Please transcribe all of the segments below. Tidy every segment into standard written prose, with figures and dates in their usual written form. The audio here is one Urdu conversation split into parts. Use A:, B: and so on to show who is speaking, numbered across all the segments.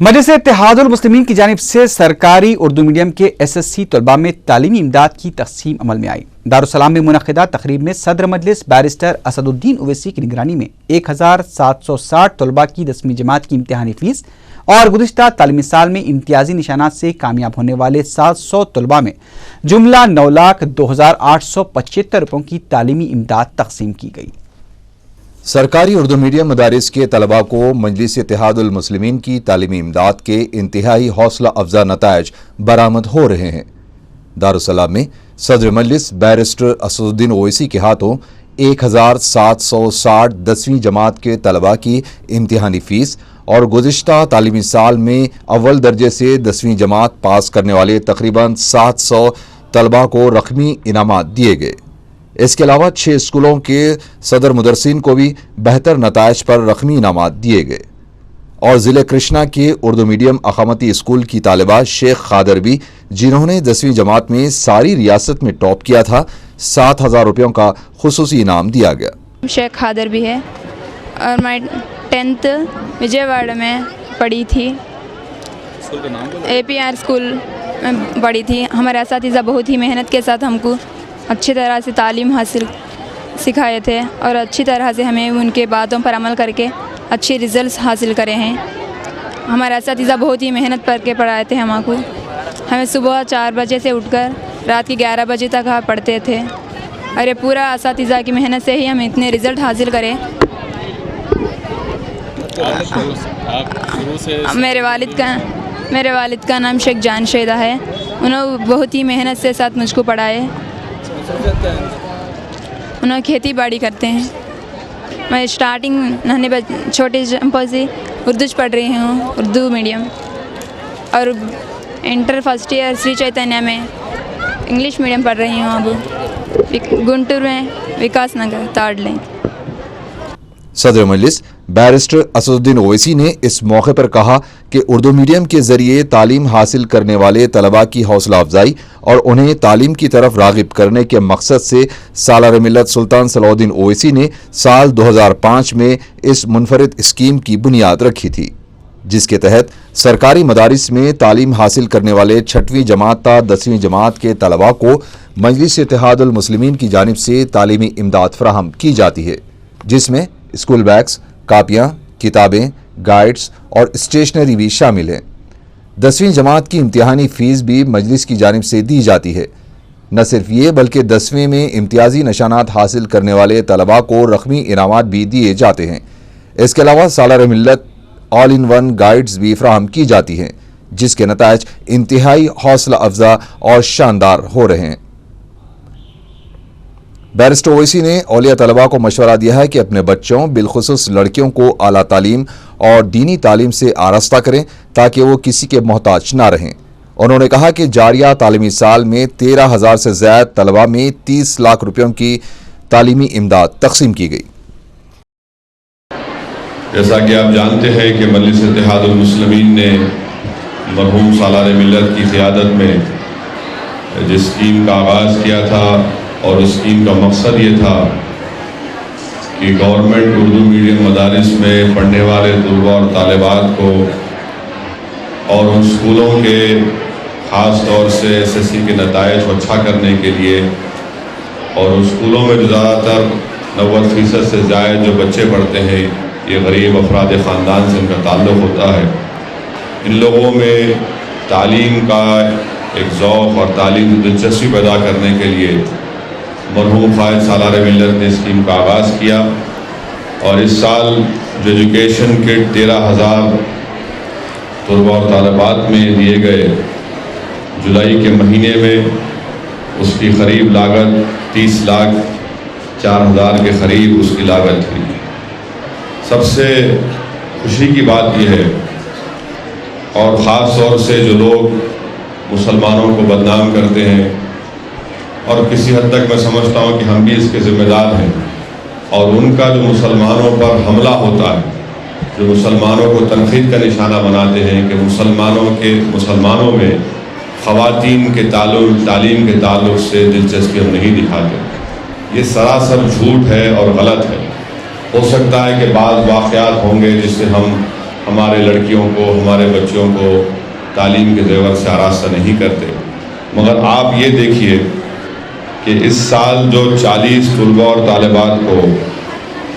A: مجلس اتحاد المسلمین کی جانب سے سرکاری اردو میڈیم کے SSC طلباء میں تعلیمی امداد کی تقسیم عمل میں آئی۔ دارالسلام میں منعقدہ تقریب میں صدر مجلس بیرسٹر اسد الدین اویسی کی نگرانی میں 1760 طلباء کی 10ویں جماعت کی امتحانی فیس اور گزشتہ تعلیمی سال میں امتیازی نشانات سے کامیاب ہونے والے 700 طلباء میں جملہ 9,02,875 روپوں کی تعلیمی امداد تقسیم کی گئی۔
B: سرکاری اردو میڈیم مدارس کے طلباء کو مجلس اتحاد المسلمین کی تعلیمی امداد کے انتہائی حوصلہ افزا نتائج برآمد ہو رہے ہیں۔ دارالسلام میں صدر مجلس بیرسٹر اسد الدین اویسی کے ہاتھوں 1760 10ویں جماعت کے طلباء کی امتحانی فیس اور گزشتہ تعلیمی سال میں اول درجے سے 10ویں جماعت پاس کرنے والے تقریباً 700 طلباء کو رقمی انعامات دیے گئے۔ اس کے علاوہ 6 اسکولوں کے صدر مدرسین کو بھی بہتر نتائج پر رقمی انعامات دیے گئے اور ضلع کرشنا کے اردو میڈیم اقامتی اسکول کی طالبہ شیخ خادر بھی، جنہوں نے 10ویں جماعت میں ساری ریاست میں ٹاپ کیا تھا، 7,000 روپیوں کا خصوصی انعام دیا گیا۔
C: شیخ خادر بھی ہے اور میں 10th وجے واڑہ میں پڑھی تھی، APR اسکول میں پڑھی تھی۔ ہمارے اساتذہ بہت ہی محنت کے ساتھ ہم کو اچھی طرح سے تعلیم حاصل سکھائے تھے اور اچھی طرح سے ہمیں ان کے باتوں پر عمل کر کے اچھے ریزلٹس حاصل کرے ہیں۔ ہمارے اساتذہ بہت ہی محنت کر کے پڑھائے تھے ہم کو۔ ہمیں صبح 4 بجے سے اٹھ کر رات کے 11 بجے تک پڑھتے تھے اور یہ پورا اساتذہ کی محنت سے ہی ہم اتنے ریزلٹ حاصل کریں۔ میرے والد کا نام شیخ جان شیدہ ہے، انہوں بہت ہی محنت سے ساتھ مجھ کو پڑھائے۔ انہوں کھیتی باڑی کرتے ہیں۔ میں اسٹارٹنگ چھوٹے جمپوں سے اردو پڑھ رہی ہوں، اردو میڈیم، اور انٹر فرسٹ ایئر سری چیتنیہ میں انگلش میڈیم پڑھ رہی ہوں۔ اب گنٹور میں وکاس نگر 3rd لین۔
B: صدر مجلس بیرسٹر اسد الدین اویسی نے اس موقع پر کہا کہ اردو میڈیم کے ذریعے تعلیم حاصل کرنے والے طلباء کی حوصلہ افزائی اور انہیں تعلیم کی طرف راغب کرنے کے مقصد سے سالار ملت سلطان صلاح الدین اویسی نے سال 2005 میں اس منفرد اسکیم کی بنیاد رکھی تھی، جس کے تحت سرکاری مدارس میں تعلیم حاصل کرنے والے 6ویں جماعت تا 10ویں جماعت کے طلباء کو مجلس اتحاد المسلمین کی جانب سے تعلیمی امداد فراہم کی جاتی ہے، جس میں اسکول بیگز، کاپیاں، کتابیں، گائیڈز اور اسٹیشنری بھی شامل ہیں۔ 10ویں جماعت کی امتحانی فیس بھی مجلس کی جانب سے دی جاتی ہے۔ نہ صرف یہ بلکہ 10ویں میں امتیازی نشانات حاصل کرنے والے طلباء کو رقمی انعامات بھی دیے جاتے ہیں۔ اس کے علاوہ سالار ملت آل ان ون گائیڈز بھی فراہم کی جاتی ہیں، جس کے نتائج انتہائی حوصلہ افزا اور شاندار ہو رہے ہیں۔ بیرسٹر اویسی نے اولیاء طلباء کو مشورہ دیا ہے کہ اپنے بچوں بالخصوص لڑکیوں کو اعلیٰ تعلیم اور دینی تعلیم سے آراستہ کریں تاکہ وہ کسی کے محتاج نہ رہیں۔ انہوں نے کہا کہ جاریہ تعلیمی سال میں 13,000 سے زائد طلباء میں 30 لاکھ روپیوں کی تعلیمی امداد تقسیم کی گئی۔
D: جیسا کہ آپ جانتے ہیں کہ مجلس اتحاد المسلمین نے مرحوم سالار ملت کی قیادت میں جس اسکیم کا آغاز کیا تھا، اور اس اسکیم کا مقصد یہ تھا کہ گورنمنٹ اردو میڈیم مدارس میں پڑھنے والے طلباء اور طالبات کو اور ان اسکولوں کے خاص طور سے SSC کے نتائج کو اچھا کرنے کے لیے، اور ان اسکولوں میں جو زیادہ تر 90% سے زائد جو بچے پڑھتے ہیں یہ غریب افراد خاندان سے ان کا تعلق ہوتا ہے، ان لوگوں میں تعلیم کا ایک ذوق اور تعلیم کی دلچسپی پیدا کرنے کے لیے مرحوم قائد سالار ملت نے اسکیم کا آغاز کیا، اور اس سال جو ایجوکیشن کٹ 13,000 طلباء اور طالبات میں دیے گئے، جولائی کے مہینے میں اس کی قریب لاگت 30,04,000 کے قریب اس کی لاگت تھی۔ سب سے خوشی کی بات یہ ہے، اور خاص طور سے جو لوگ مسلمانوں کو بدنام کرتے ہیں، اور کسی حد تک میں سمجھتا ہوں کہ ہم بھی اس کے ذمہ دار ہیں، اور ان کا جو مسلمانوں پر حملہ ہوتا ہے، جو مسلمانوں کو تنقید کا نشانہ بناتے ہیں کہ مسلمانوں میں خواتین کے تعلیم کے تعلق سے دلچسپی ہم نہیں دکھاتے، یہ سراسر جھوٹ ہے اور غلط ہے۔ ہو سکتا ہے کہ بعض واقعات ہوں گے جس سے ہم ہمارے لڑکیوں کو، ہمارے بچوں کو تعلیم کے زیور سے آراستہ نہیں کرتے، مگر آپ یہ دیکھیے کہ اس سال جو 40 طلباء اور طالبات کو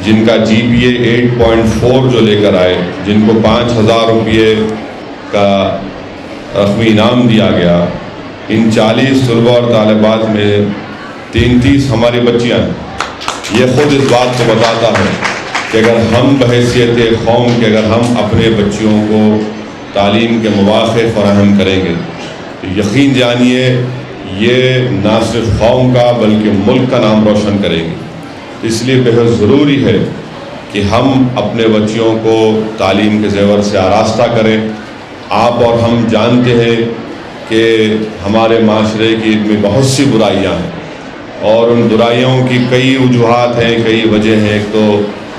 D: جن کا GPA 8.4 جو لے کر آئے، جن کو 5,000 روپے کا رقمی انعام دیا گیا، ان 40 طلباء اور طالبات میں 33 ہماری بچیاں ہیں۔ یہ خود اس بات کو بتاتا ہے کہ اگر ہم بحیثیت قوم کے اگر ہم اپنے بچیوں کو تعلیم کے مواقع فراہم کریں گے تو یقین جانیے یہ نہ صرف قوم کا بلکہ ملک کا نام روشن کرے گی۔ اس لیے بہت ضروری ہے کہ ہم اپنے بچیوں کو تعلیم کے زیور سے آراستہ کریں۔ آپ اور ہم جانتے ہیں کہ ہمارے معاشرے کی میں بہت سی برائیاں ہیں، اور ان برائیوں کی کئی وجوہات ہیں، کئی وجہ ہیں۔ ایک تو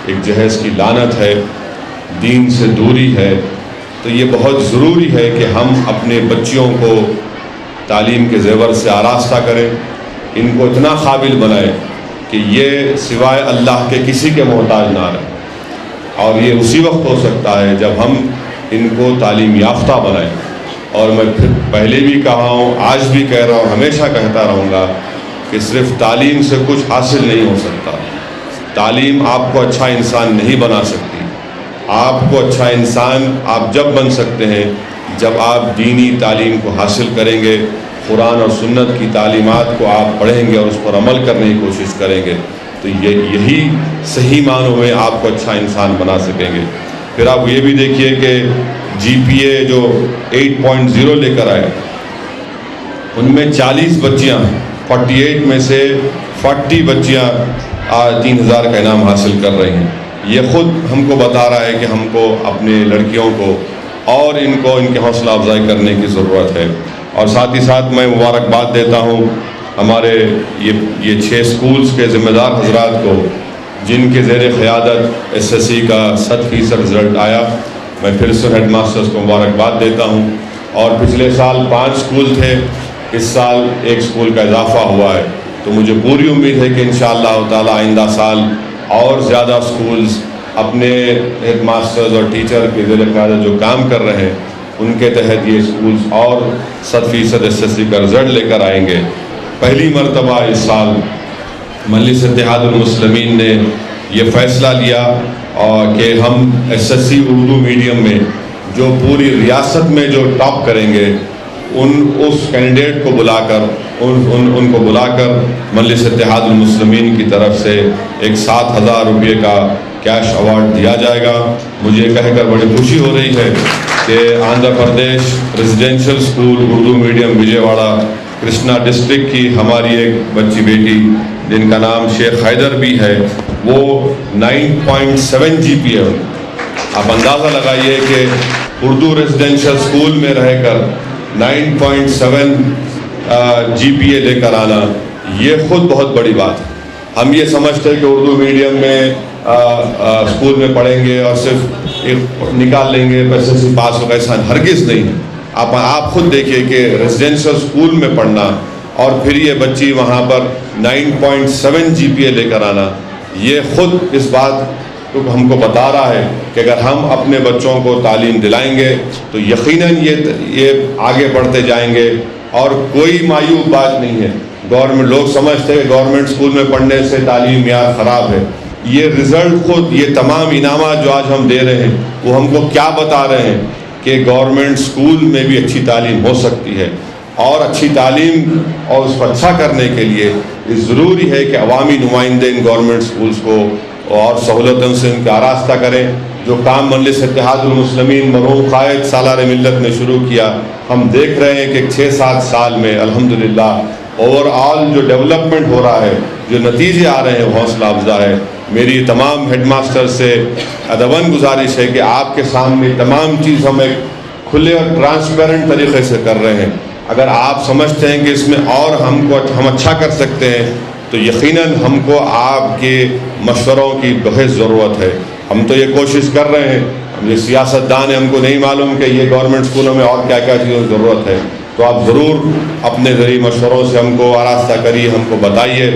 D: ایک جہیز کی لعنت ہے، دین سے دوری ہے۔ تو یہ بہت ضروری ہے کہ ہم اپنے بچیوں کو تعلیم کے زیور سے آراستہ کریں، ان کو اتنا قابل بنائیں کہ یہ سوائے اللہ کے کسی کے محتاج نہ رہیں، اور یہ اسی وقت ہو سکتا ہے جب ہم ان کو تعلیم یافتہ بنائیں۔ اور میں پھر پہلے بھی کہا ہوں، آج بھی کہہ رہا ہوں، ہمیشہ کہتا رہوں گا کہ صرف تعلیم سے کچھ حاصل نہیں ہو سکتا۔ تعلیم آپ کو اچھا انسان نہیں بنا سکتی۔ آپ کو اچھا انسان آپ جب بن سکتے ہیں جب آپ دینی تعلیم کو حاصل کریں گے، قرآن اور سنت کی تعلیمات کو آپ پڑھیں گے اور اس پر عمل کرنے کی کوشش کریں گے، تو یہی صحیح معنوں میں آپ کو اچھا انسان بنا سکیں گے۔ پھر آپ یہ بھی دیکھیے کہ GPA جو 8.0 لے کر آئے، ان میں 40 بچیاں، 48 میں سے 40 بچیاں 3,000 کا انعام حاصل کر رہی ہیں۔ یہ خود ہم کو بتا رہا ہے کہ ہم کو اپنے لڑکیوں کو اور ان کی حوصلہ افزائی کرنے کی ضرورت ہے۔ اور ساتھ ہی ساتھ میں مبارکباد دیتا ہوں ہمارے یہ 6 سکولز کے ذمہ دار حضرات کو، جن کے زیر قیادت SSC کا 100% رزلٹ آیا۔ میں پھر سے ہیڈ ماسٹرز کو مبارکباد دیتا ہوں۔ اور پچھلے سال 5 سکول تھے، اس سال 1 سکول کا اضافہ ہوا ہے، تو مجھے پوری امید ہے کہ انشاءاللہ تعالی آئندہ سال اور زیادہ سکولز اپنے ہیڈ ماسٹرز اور ٹیچر کے زیر قیادت جو کام کر رہے ہیں ان کے تحت یہ سکولز اور 100% SSC کا رزلٹ لے کر آئیں گے۔ پہلی مرتبہ اس سال مجلس اتحاد المسلمین نے یہ فیصلہ لیا کہ ہم SSC اردو میڈیم میں جو پوری ریاست میں جو ٹاپ کریں گے اس کینڈیڈیٹ کو بلا کر ان کو بلا کر مجلس اتحاد المسلمین کی طرف سے ایک 7,000 روپے کا کیش ایوارڈ دیا جائے گا۔ مجھے کہہ کر بڑی خوشی ہو رہی ہے کہ Andhra Pradesh residential school Urdu medium Vijayawada Krishna district کی ہماری ایک بچی بیٹی جن کا نام شیخ حیدر بھی ہے، وہ 9.7 GPA ہے۔ آپ اندازہ لگائیے کہ اردو ریزیڈینشل اسکول میں رہ کر 9.7 GPA لے کر آنا، یہ خود بہت بڑی بات ہے۔ ہم یہ سمجھتے ہیں کہ اردو میڈیم میں اسکول میں پڑھیں گے اور صرف نکال لیں گے SSC پاس ہوگا، ایسا ہرگز نہیں ہے۔ آپ خود دیکھیے کہ ریزیڈینشل اسکول میں پڑھنا اور پھر یہ بچی وہاں پر 9.7 GPA لے کر آنا، یہ خود اس بات کو ہم کو بتا رہا ہے کہ اگر ہم اپنے بچوں کو تعلیم دلائیں گے تو یقیناً یہ آگے بڑھتے جائیں گے، اور کوئی مایوب بات نہیں ہے۔ گورنمنٹ لوگ سمجھتے ہیں گورنمنٹ اسکول میں پڑھنے سے تعلیم معیار خراب ہے۔ یہ رزلٹ خود، یہ تمام انعامات جو آج ہم دے رہے ہیں وہ ہم کو کیا بتا رہے ہیں کہ گورنمنٹ اسکول میں بھی اچھی تعلیم ہو سکتی ہے، اور اچھی تعلیم اور اس کو اچھا کرنے کے لیے یہ ضروری ہے کہ عوامی نمائندے ان گورنمنٹ اسکولس کو اور سہولتوں سے ان کا آراستہ کریں۔ جو کام مجلس اتحاد المسلمین مرحوم قائد سالار ملت نے شروع کیا، ہم دیکھ رہے ہیں کہ 6-7 سال میں الحمدللہ اوور آل جو ڈیولپمنٹ ہو رہا ہے، جو نتیجے آ رہے ہیں، حوصلہ افزا ہے۔ میری تمام ہیڈ ماسٹر سے ادباً گزارش ہے کہ آپ کے سامنے تمام چیز ہم ایک کھلے اور ٹرانسپیرنٹ طریقے سے کر رہے ہیں۔ اگر آپ سمجھتے ہیں کہ اس میں اور ہم اچھا کر سکتے ہیں تو یقیناً ہم کو آپ کے مشوروں کی بہت ضرورت ہے۔ ہم تو یہ کوشش کر رہے ہیں، ہم یہ سیاست دان ہیں، ہم کو نہیں معلوم کہ یہ گورنمنٹ اسکولوں میں اور کیا کیا چیزوں کی ضرورت ہے، تو آپ ضرور اپنے ذریعے مشوروں سے ہم کو آراستہ کریے، ہم کو بتائیے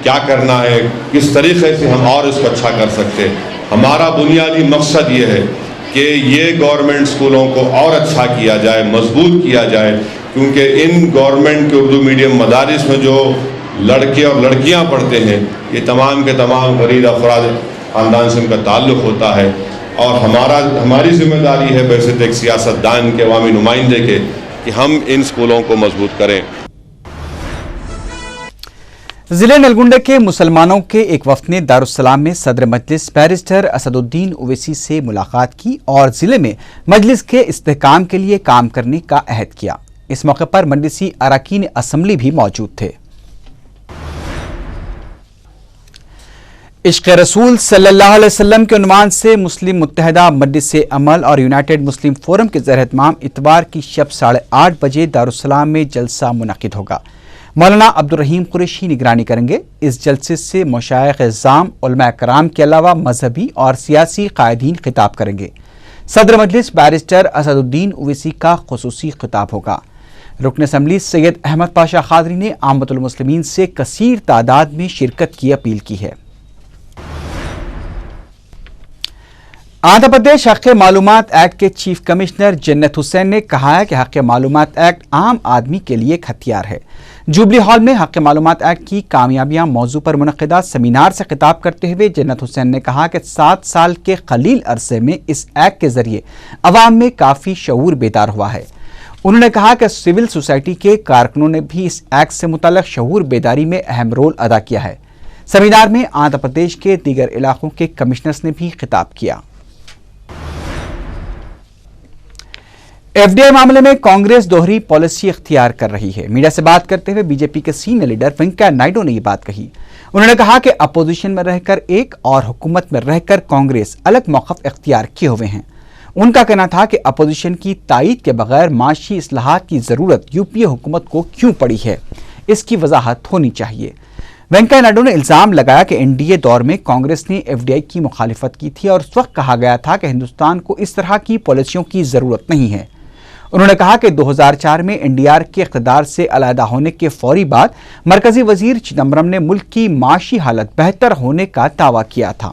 D: کیا کرنا ہے، کس طریقے سے ہم اور اس کو اچھا کر سکتے ہیں۔ ہمارا بنیادی مقصد یہ ہے کہ یہ گورنمنٹ اسکولوں کو اور اچھا کیا جائے، مضبوط کیا جائے، کیونکہ ان گورنمنٹ کے اردو میڈیم مدارس میں جو لڑکے اور لڑکیاں پڑھتے ہیں یہ تمام کے تمام غریب افراد خاندان سے ان کا تعلق ہوتا ہے، اور ہماری ذمہ داری ہے بحیثیت ایک سیاستدان کے، عوامی نمائندے کے، کہ ہم ان اسکولوں کو مضبوط کریں۔
A: ضلع نلگنڈا کے مسلمانوں کے ایک وفد نے دارالسلام میں صدر مجلس بیرسٹر اسد الدین اویسی سے ملاقات کی اور ضلع میں مجلس کے استحکام کے لیے کام کرنے کا عہد کیا۔ اس موقع پر مجلسی اراکین اسمبلی بھی موجود تھے۔ عشق رسول صلی اللہ علیہ وسلم کے عنوان سے مسلم متحدہ مجلس عمل اور یونائیٹڈ مسلم فورم کے زیر اہتمام اتوار کی شب 8:30 بجے دارالسلام میں جلسہ منعقد ہوگا۔ مولانا عبدالرحیم قریشی نگرانی کریں گے۔ اس جلسے سے مشائخ اعظام، علماء کرام کے علاوہ مذہبی اور سیاسی قائدین خطاب کریں گے۔ صدر مجلس بیرسٹر اسد الدین اویسی کا خصوصی خطاب ہوگا۔ رکن اسمبلی سید احمد پاشا قادری نے عامۃ المسلمین سے کثیر تعداد میں شرکت کی اپیل کی ہے۔ آندھرا پردیش حق معلومات ایکٹ کے چیف کمشنر جنت حسین نے کہا ہے کہ حق معلومات ایکٹ عام آدمی کے لیے ایک ہتھیار ہے۔ جوبلی ہال میں حق معلومات ایکٹ کی کامیابیاں موضوع پر منعقدہ سیمینار سے خطاب کرتے ہوئے جنت حسین نے کہا کہ 7 سال کے قلیل عرصے میں اس ایکٹ کے ذریعے عوام میں کافی شعور بیدار ہوا ہے۔ انہوں نے کہا کہ سول سوسائٹی کے کارکنوں نے بھی اس ایکٹ سے متعلق شعور بیداری میں اہم رول ادا کیا ہے۔ سیمینار میں آندھرا پردیش کے دیگر علاقوں کے کمشنرز نے بھی خطاب کیا۔ ایف ڈی آئی معاملے میں کانگریس دوہری پالیسی اختیار کر رہی ہے۔ میڈیا سے بات کرتے ہوئے بی جے پی کے سینئر لیڈر وینکیا نائیڈو نے یہ بات کہی۔ انہوں نے کہا کہ اپوزیشن میں رہ کر ایک اور حکومت میں رہ کر کانگریس الگ موقف اختیار کیے ہوئے ہیں۔ ان کا کہنا تھا کہ اپوزیشن کی تائید کے بغیر معاشی اصلاحات کی ضرورت یو پی اے حکومت کو کیوں پڑی ہے، اس کی وضاحت ہونی چاہیے۔ وینکیا نائیڈو نے الزام لگایا کہ این ڈی اے دور میں کانگریس نے ایف ڈی آئی کی مخالفت کی تھی اور اس وقت کہا گیا تھا کہ ہندوستان کو اس طرح کی پالیسیوں کی ضرورت نہیں ہے۔ انہوں نے کہا کہ 2004 میں این ڈی آر کے اقتدار سے علیحدہ ہونے کے فوری بعد مرکزی وزیر چدمبرم نے ملک کی معاشی حالت بہتر ہونے کا دعویٰ کیا تھا۔